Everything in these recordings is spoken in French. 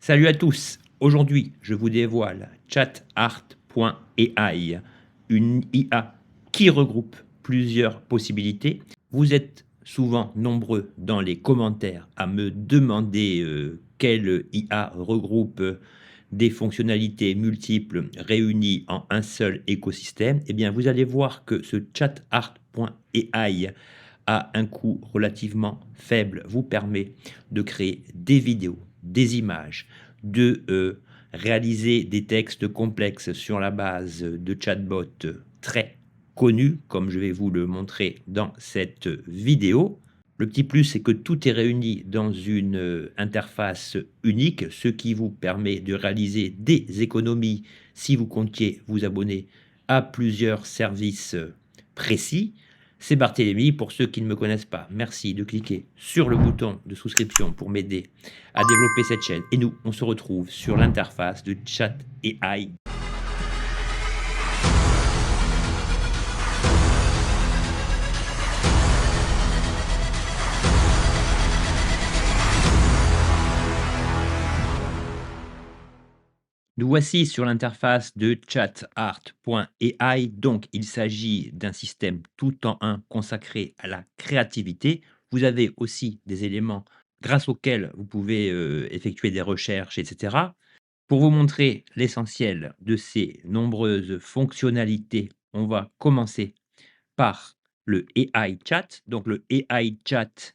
Salut à tous. Aujourd'hui, je vous dévoile ChatArt.ai, une IA qui regroupe plusieurs possibilités. Vous êtes souvent nombreux dans les commentaires à me demander quelle IA regroupe des fonctionnalités multiples réunies en un seul écosystème. Eh bien, vous allez voir que ce ChatArt.ai à un coût relativement faible vous permet de créer des vidéos, des images, de réaliser des textes complexes sur la base de chatbots très connus, comme je vais vous le montrer dans cette vidéo. Le petit plus, c'est que tout est réuni dans une interface unique, ce qui vous permet de réaliser des économies si vous comptiez vous abonner à plusieurs services précis. C'est Barthélémy, pour ceux qui ne me connaissent pas. Merci de cliquer sur le bouton de souscription pour m'aider à développer cette chaîne. Et nous, on se retrouve sur l'interface de Chat AI. Nous voici sur l'interface de ChatArt.ai. Donc, il s'agit d'un système tout en un consacré à la créativité. Vous avez aussi des éléments grâce auxquels vous pouvez effectuer des recherches, etc. Pour vous montrer l'essentiel de ces nombreuses fonctionnalités, on va commencer par le AI Chat. Donc, le AI Chat,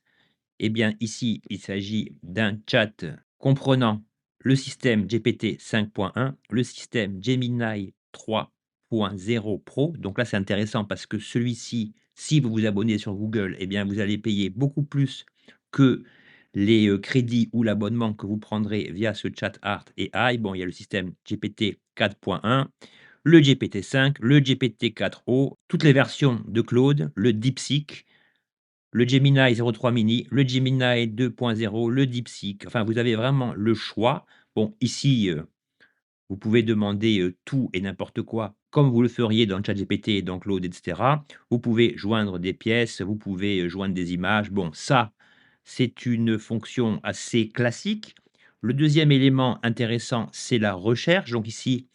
eh bien, ici, il s'agit d'un chat comprenant le système GPT 5.1, le système Gemini 3.0 Pro. Donc là, c'est intéressant parce que celui-ci, si vous vous abonnez sur Google, eh bien, vous allez payer beaucoup plus que les crédits ou l'abonnement que vous prendrez via ce chat Art AI. Bon, il y a le système GPT 4.1, le GPT-5, le GPT-4o, toutes les versions de Claude, le DeepSeek, le Gemini 03 mini, le Gemini 2.0, le DeepSeek. Enfin, vous avez vraiment le choix. Bon, ici, vous pouvez demander tout et n'importe quoi, comme vous le feriez dans ChatGPT, dans Claude, etc. Vous pouvez joindre des pièces, vous pouvez joindre des images. Bon, ça, c'est une fonction assez classique. Le deuxième élément intéressant, c'est la recherche. Donc ici,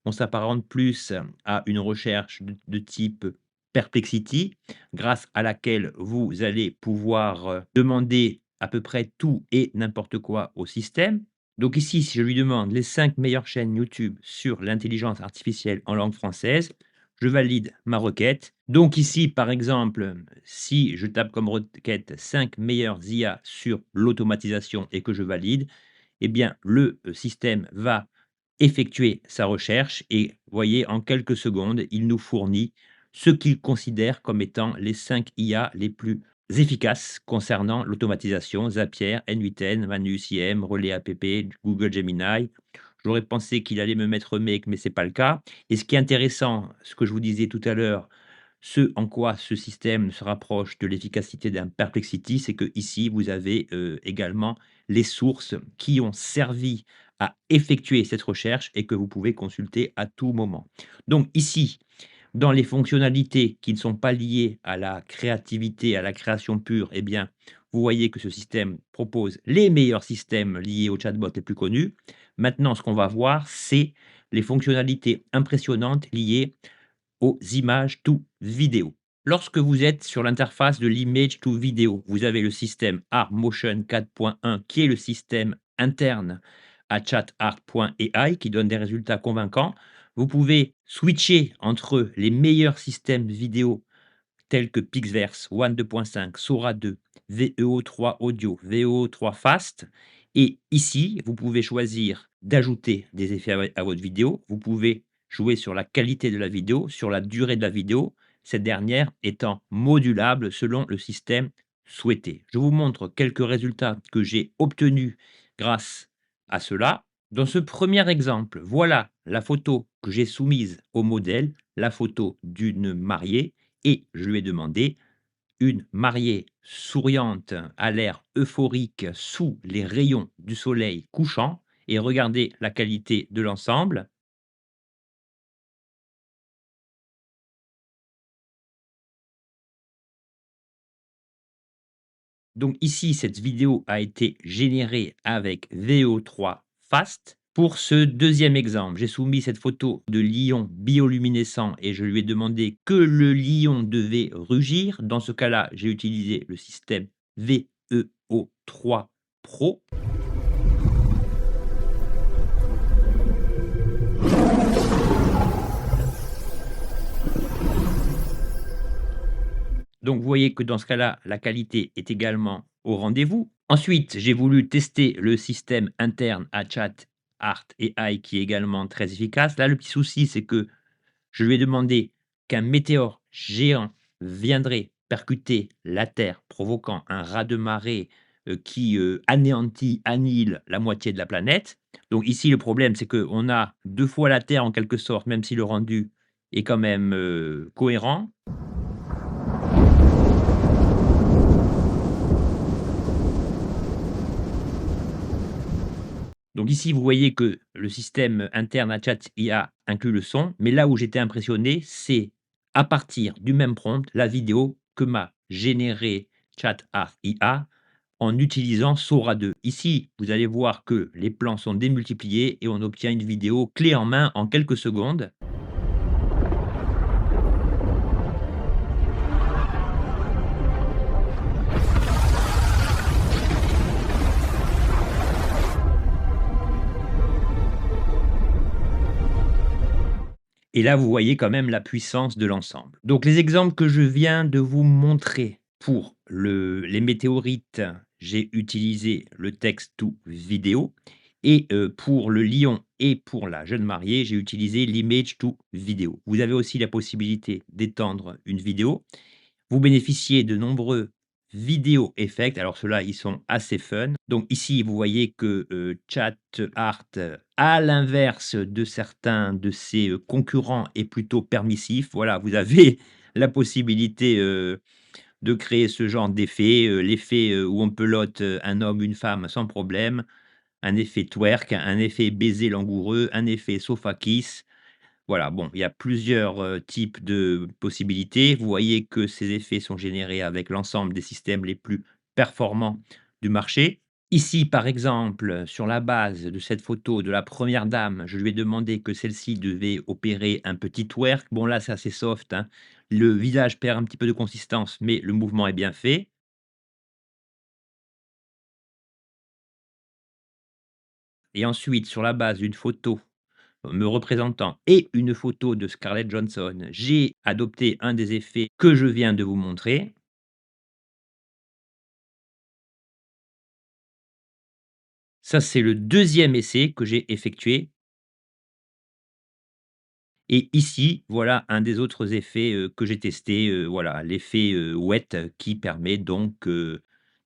on s'apparente plus à une recherche de type Perplexity, grâce à laquelle vous allez pouvoir demander à peu près tout et n'importe quoi au système. Donc ici, si je lui demande les 5 meilleures chaînes YouTube sur l'intelligence artificielle en langue française, je valide ma requête. Donc ici, par exemple, si je tape comme requête 5 meilleures IA sur l'automatisation et que je valide, eh bien, le système va effectuer sa recherche et voyez, en quelques secondes, il nous fournit ce qu'il considère comme étant les 5 IA les plus efficaces concernant l'automatisation: Zapier, N8N, Manus IM, Relais app, Google Gemini. J'aurais pensé qu'il allait me mettre Make, mais c'est pas le cas. Et ce qui est intéressant, ce que je vous disais tout à l'heure, ce en quoi ce système se rapproche de l'efficacité d'un Perplexity, c'est que ici vous avez également les sources qui ont servi à effectuer cette recherche et que vous pouvez consulter à tout moment. Donc ici, dans les fonctionnalités qui ne sont pas liées à la créativité, à la création pure, eh bien, vous voyez que ce système propose les meilleurs systèmes liés aux chatbots les plus connus. Maintenant, ce qu'on va voir, c'est les fonctionnalités impressionnantes liées aux images to vidéo. Lorsque vous êtes sur l'interface de l'image to vidéo, vous avez le système ARMotion 4.1 qui est le système interne à ChatArt.ai qui donne des résultats convaincants. Vous pouvez switcher entre les meilleurs systèmes vidéo tels que Pixverse, One 2.5, Sora 2, VEO3 Audio, VEO3 Fast. Et ici, vous pouvez choisir d'ajouter des effets à votre vidéo. Vous pouvez jouer sur la qualité de la vidéo, sur la durée de la vidéo, cette dernière étant modulable selon le système souhaité. Je vous montre quelques résultats que j'ai obtenus grâce à cela. Dans ce premier exemple, voilà la photo que j'ai soumise au modèle, la photo d'une mariée, et je lui ai demandé une mariée souriante à l'air euphorique sous les rayons du soleil couchant, et regardez la qualité de l'ensemble. Donc ici, cette vidéo a été générée avec VO3 fast. Pour ce deuxième exemple, j'ai soumis cette photo de lion bioluminescent et je lui ai demandé que le lion devait rugir. Dans ce cas-là, j'ai utilisé le système VEO3 Pro. Donc vous voyez que dans ce cas-là, la qualité est également au rendez-vous. Ensuite, j'ai voulu tester le système interne à ChatArt AI qui est également très efficace. Là, le petit souci, c'est que je lui ai demandé qu'un météore géant viendrait percuter la Terre, provoquant un raz-de-marée, qui, annihile la moitié de la planète. Donc ici, le problème, c'est qu'on a 2 fois la Terre en quelque sorte, même si le rendu est quand même, cohérent. Donc ici, vous voyez que le système interne à Chat IA inclut le son, mais là où j'étais impressionné, c'est à partir du même prompt, la vidéo que m'a généré ChatArt IA en utilisant Sora 2. Ici, vous allez voir que les plans sont démultipliés et on obtient une vidéo clé en main en quelques secondes. Et là, vous voyez quand même la puissance de l'ensemble. Donc les exemples que je viens de vous montrer pour les météorites, j'ai utilisé le text to vidéo et pour le lion et pour la jeune mariée, j'ai utilisé l'image to vidéo. Vous avez aussi la possibilité d'étendre une vidéo. Vous bénéficiez de nombreux vidéo effects. Alors ceux-là, ils sont assez fun. Donc ici, vous voyez que, ChatArt, à l'inverse de certains de ses, concurrents, est plutôt permissif. Voilà, vous avez la possibilité, de créer ce genre d'effet, l'effet, où on pelote, un homme, une femme sans problème, un effet twerk, un effet baiser langoureux, un effet sofa kiss. Voilà, bon, il y a plusieurs, types de possibilités. Vous voyez que ces effets sont générés avec l'ensemble des systèmes les plus performants du marché. Ici, par exemple, sur la base de cette photo de la première dame, je lui ai demandé que celle-ci devait opérer un petit twerk. Bon, là, c'est assez soft, hein. Le visage perd un petit peu de consistance, mais le mouvement est bien fait. Et ensuite, sur la base d'une photo me représentant et une photo de Scarlett Johansson, j'ai adopté un des effets que je viens de vous montrer. Ça, c'est le deuxième essai que j'ai effectué et ici, voilà un des autres effets, que j'ai testé, voilà l'effet, wet qui permet donc,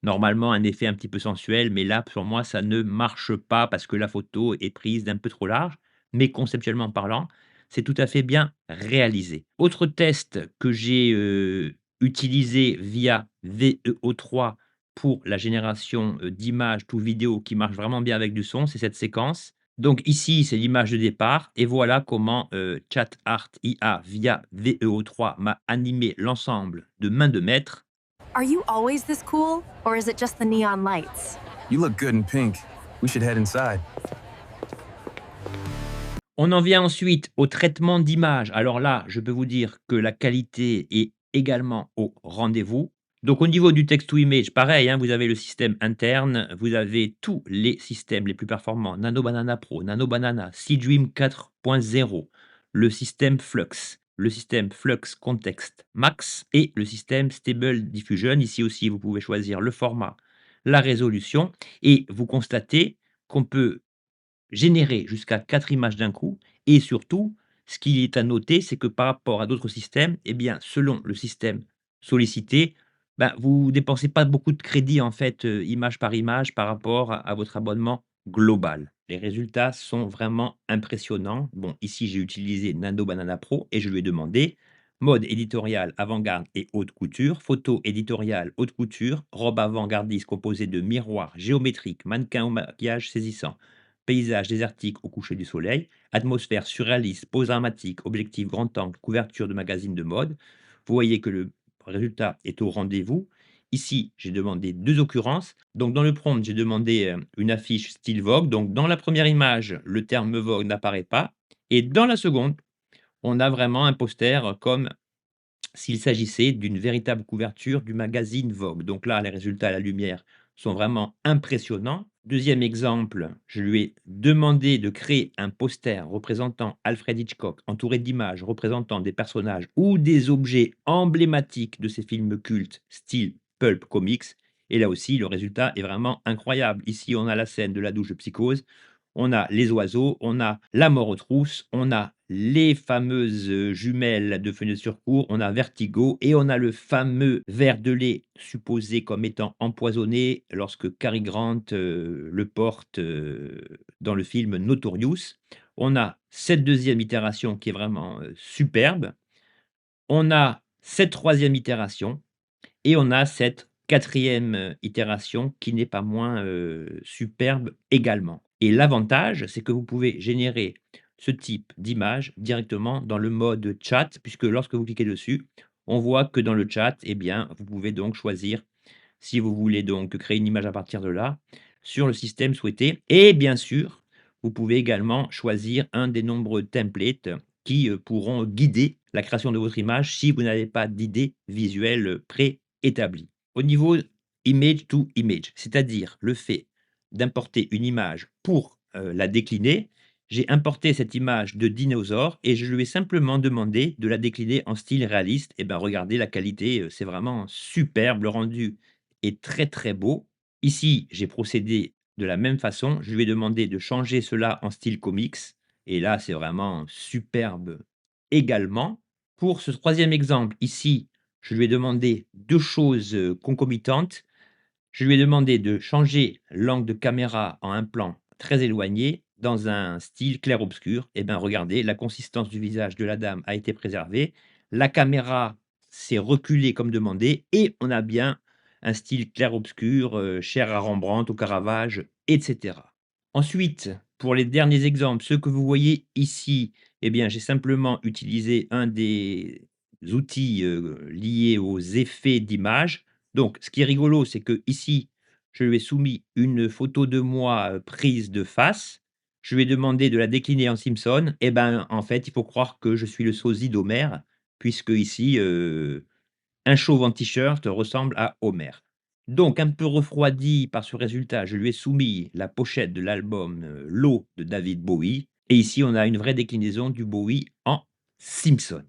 normalement un effet un petit peu sensuel, mais là, pour moi, ça ne marche pas parce que la photo est prise d'un peu trop large, mais conceptuellement parlant, c'est tout à fait bien réalisé. Autre test que j'ai, utilisé via VEO3 pour la génération, d'images to vidéo qui marche vraiment bien avec du son, c'est cette séquence. Donc ici, c'est l'image de départ et voilà comment, ChatArt IA via VEO3 m'a animé l'ensemble de main de maître. Are you always this cool, or is it just the neon lights? You look good in pink. We should head inside. On en vient ensuite au traitement d'image. Alors là, je peux vous dire que la qualité est également au rendez-vous. Donc au niveau du text to image, pareil, hein, vous avez le système interne, vous avez tous les systèmes les plus performants, Nano Banana Pro, Nano Banana, Seedream 4.0, le système Flux Context Max et le système Stable Diffusion. Ici aussi, vous pouvez choisir le format, la résolution et vous constatez qu'on peut générer jusqu'à 4 images d'un coup et surtout, ce qui est à noter, c'est que par rapport à d'autres systèmes, eh bien, selon le système sollicité, bah, vous dépensez pas beaucoup de crédit en fait, image par image par rapport à votre abonnement global. Les résultats sont vraiment impressionnants. Bon, ici, j'ai utilisé Nano Banana Pro et je lui ai demandé mode éditorial avant-garde et haute couture, photo éditoriale haute couture, robe avant-gardiste composée de miroirs géométriques, mannequin au maquillage saisissant, paysage désertique au coucher du soleil, atmosphère surréaliste, pose dramatique, objectif grand angle, couverture de magazine de mode. Vous voyez que le résultat est au rendez-vous ici, j'ai demandé 2 occurrences. Donc dans le prompt, j'ai demandé, une affiche style Vogue. Donc dans la première image, le terme Vogue n'apparaît pas et dans la seconde, on a vraiment un poster comme s'il s'agissait d'une véritable couverture du magazine Vogue. Donc là, les résultats à la lumière sont vraiment impressionnants. Deuxième exemple, je lui ai demandé de créer un poster représentant Alfred Hitchcock, entouré d'images représentant des personnages ou des objets emblématiques de ces films cultes, style pulp comics. Et là aussi, le résultat est vraiment incroyable. Ici, on a la scène de la douche de Psychose, on a les oiseaux, on a la mort aux trousses, on a les fameuses, jumelles de Fenêtre sur Cour, on a Vertigo et on a le fameux verre de lait supposé comme étant empoisonné lorsque Cary Grant, le porte, dans le film Notorious. On a cette deuxième itération qui est vraiment, superbe. On a cette troisième itération et on a cette quatrième itération qui n'est pas moins, superbe également. Et l'avantage, c'est que vous pouvez générer ce type d'image directement dans le mode chat, puisque lorsque vous cliquez dessus, on voit que dans le chat, eh bien, vous pouvez donc choisir si vous voulez donc créer une image à partir de là, sur le système souhaité et bien sûr, vous pouvez également choisir un des nombreux templates qui, pourront guider la création de votre image si vous n'avez pas d'idée visuelle, préétablie. Au niveau image to image, c'est-à-dire le fait d'importer une image pour, la décliner, j'ai importé cette image de dinosaure et je lui ai simplement demandé de la décliner en style réaliste et ben, regardez la qualité, c'est vraiment superbe, le rendu est très, très beau. Ici, j'ai procédé de la même façon. Je lui ai demandé de changer cela en style comics et là, c'est vraiment superbe également. Pour ce troisième exemple, ici, je lui ai demandé 2 choses, concomitantes. Je lui ai demandé de changer l'angle de caméra en un plan très éloigné dans un style clair-obscur. Et ben, regardez, la consistance du visage de la dame a été préservée. La caméra s'est reculée comme demandé et on a bien un style clair-obscur, cher à Rembrandt, au Caravage, et cetera. Ensuite, pour les derniers exemples, ceux que vous voyez ici, eh bien, j'ai simplement utilisé un des outils, liés aux effets d'image. Donc, ce qui est rigolo, c'est que ici, je lui ai soumis une photo de moi, prise de face. Je lui ai demandé de la décliner en Simpson et ben, en fait, il faut croire que je suis le sosie d'Homer, puisque ici, un chauve en t-shirt ressemble à Homer. Donc un peu refroidi par ce résultat, je lui ai soumis la pochette de l'album, L'eau de David Bowie et ici on a une vraie déclinaison du Bowie en Simpson.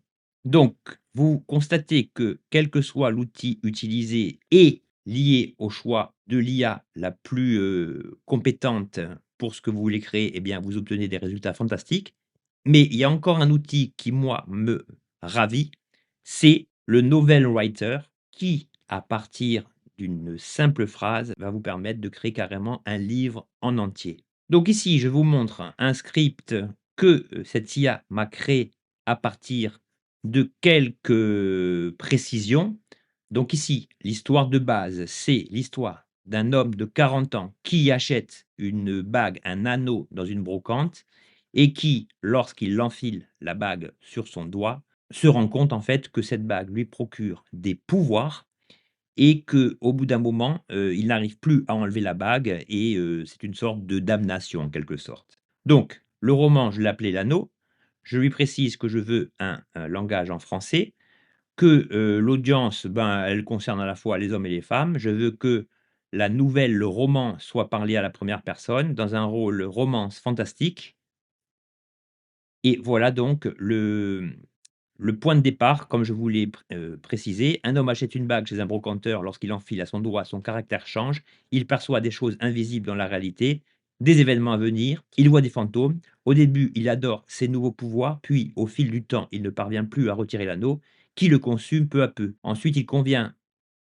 Donc vous constatez que quel que soit l'outil utilisé est lié au choix de l'IA la plus, compétente pour ce que vous voulez créer et bien vous obtenez des résultats fantastiques. Mais il y a encore un outil qui moi me ravit, c'est le novel writer qui, à partir d'une simple phrase, va vous permettre de créer carrément un livre en entier. Donc ici, je vous montre un script que, cette IA m'a créé à partir de quelques précisions. Donc ici, l'histoire de base, c'est l'histoire d'un homme de 40 ans qui achète une bague, un anneau dans une brocante et qui, lorsqu'il enfile la bague sur son doigt, se rend compte en fait que cette bague lui procure des pouvoirs et qu'au bout d'un moment, il n'arrive plus à enlever la bague et c'est une sorte de damnation en quelque sorte. Donc le roman, je l'ai appelé «L'Anneau». Je lui précise que je veux un langage en français, que, l'audience, ben, elle concerne à la fois les hommes et les femmes. Je veux que la nouvelle, le roman soit parlé à la première personne dans un rôle romance fantastique et voilà donc le point de départ, comme je vous l'ai précisé. Un homme achète une bague chez un brocanteur. Lorsqu'il enfile à son doigt, son caractère change. Il perçoit des choses invisibles dans la réalité, des événements à venir. Il voit des fantômes. Au début, il adore ses nouveaux pouvoirs, puis au fil du temps, il ne parvient plus à retirer l'anneau, qui le consume peu à peu. Ensuite, il convient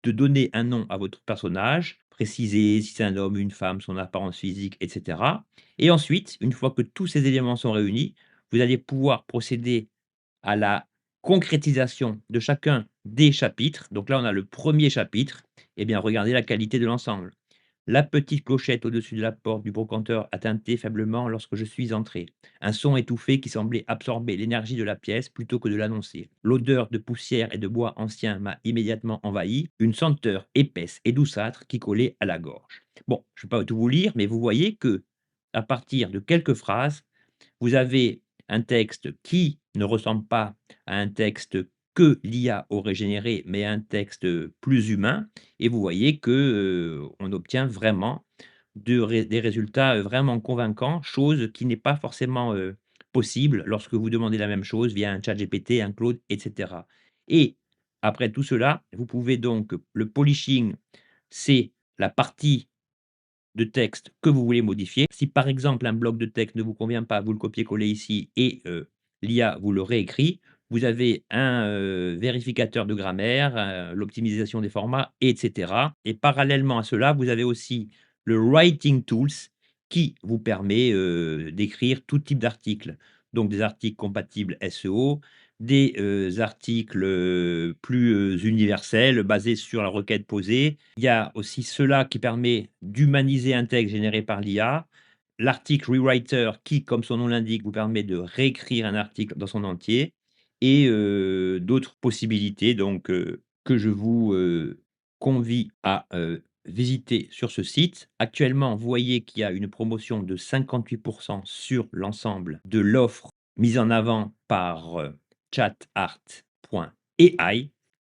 de donner un nom à votre personnage, préciser si c'est un homme, une femme, son apparence physique, et cetera. Et ensuite, une fois que tous ces éléments sont réunis, vous allez pouvoir procéder à la concrétisation de chacun des chapitres. Donc là, on a le premier chapitre. Eh bien, regardez la qualité de l'ensemble. La petite clochette au-dessus de la porte du brocanteur a tinté faiblement lorsque je suis entré. Un son étouffé qui semblait absorber l'énergie de la pièce plutôt que de l'annoncer. L'odeur de poussière et de bois ancien m'a immédiatement envahi, une senteur épaisse et douceâtre qui collait à la gorge. Bon, je ne vais pas tout vous lire, mais vous voyez que, à partir de quelques phrases, vous avez un texte qui ne ressemble pas à un texte que l'IA aurait généré, mais un texte, plus humain, et vous voyez que, on obtient vraiment des résultats, vraiment convaincants, chose qui n'est pas forcément, possible lorsque vous demandez la même chose via un ChatGPT, un Claude et cetera. Et après tout cela, vous pouvez donc le polishing, c'est la partie de texte que vous voulez modifier. Si par exemple un bloc de texte ne vous convient pas, vous le copiez-collez ici et l'IA vous le réécrit. Vous avez un, vérificateur de grammaire, l'optimisation des formats et cetera, et parallèlement à cela, vous avez aussi le Writing Tools qui vous permet, d'écrire tout type d'articles. Donc des articles compatibles SEO, des, articles, plus, universels basés sur la requête posée. Il y a aussi cela qui permet d'humaniser un texte généré par l'IA. L'article rewriter qui, comme son nom l'indique, vous permet de réécrire un article dans son entier et d'autres possibilités donc que je vous, convie à, visiter sur ce site. Actuellement, vous voyez qu'il y a une promotion de 58 sur l'ensemble de l'offre mise en avant par, chatart.ai,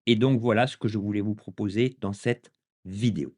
et donc voilà ce que je voulais vous proposer dans cette vidéo.